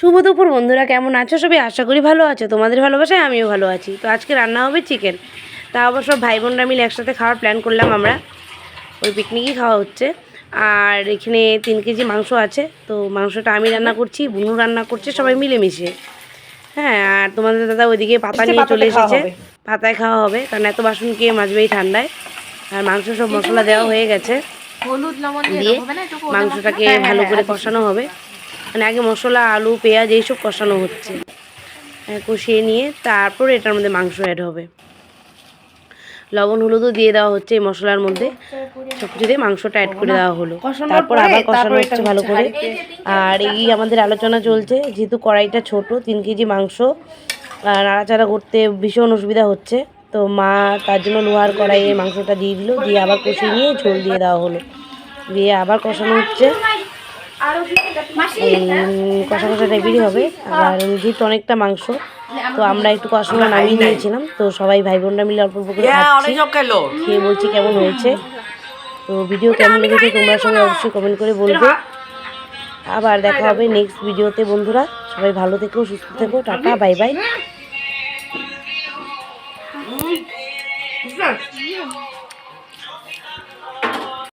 শুভ দুপুর বন্ধুরা, কেমন আছো সবাই? আশা করি ভালো আছো। তোমাদের ভালোবাসায় আমিও ভালো আছি। তো আজকে রান্না হবে চিকেন। তা আবার সব ভাই বোনরা মিলে একসাথে খাওয়ার প্ল্যান করলাম আমরা। ওই পিকনিকই খাওয়া হচ্ছে। আর এখানে 3 কেজি মাংস আছে। তো মাংসটা আমি রান্না করছি, বুনু রান্না করছে, সবাই মিলেমিশে। হ্যাঁ, আর তোমাদের দাদা ওইদিকে পাতা নিয়ে চলে এসেছে। পাতায় খাওয়া হবে, কারণ এত বাসন কে মাজবে এই ঠান্ডায়। আর মাংস সব মশলা দেওয়া হয়ে গেছে, দিয়ে মাংসটাকে ভালো করে কষানো হবে। মানে আগে মশলা, আলু, পেঁয়াজ এইসব কষানো হচ্ছে। কষিয়ে নিয়ে তারপর এটার মধ্যে মাংস অ্যাড হবে। লবণ হলুদও দিয়ে দেওয়া হচ্ছে এই মশলার মধ্যে। সব কিছু দিয়ে মাংসটা অ্যাড করে দেওয়া হলো। তারপর আবার কষানো হচ্ছে ভালো করে। আর এই আমাদের আলোচনা চলছে, যেহেতু কড়াইটা ছোট, 3 কেজি মাংস নাড়াচাড়া করতে ভীষণ অসুবিধা হচ্ছে। তো মা তার জন্য লোহার কড়াইয়ে মাংসটা দিয়ে দিল, দিয়ে আবার কষিয়ে নিয়ে ঝোল দিয়ে দেওয়া হলো, দিয়ে আবার কষানো হচ্ছে। কষা কষা টাইপেরই হবে। আবার যেহেতু অনেকটা মাংস, তো আমরা একটু কষানো নামিয়ে নিয়েছিলাম। তো সবাই ভাই বোনরা মিলে অল্প অল্প করে খাচ্ছি, খেয়ে বলছি কেমন হয়েছে। তো ভিডিও কেমন লেগেছে তোমরা সবাই অবশ্যই কমেন্ট করে বলবে। আবার দেখা হবে নেক্সট ভিডিওতে বন্ধুরা। সবাই ভালো থেকো, সুস্থ থেকো, টাটা, বাই বাই।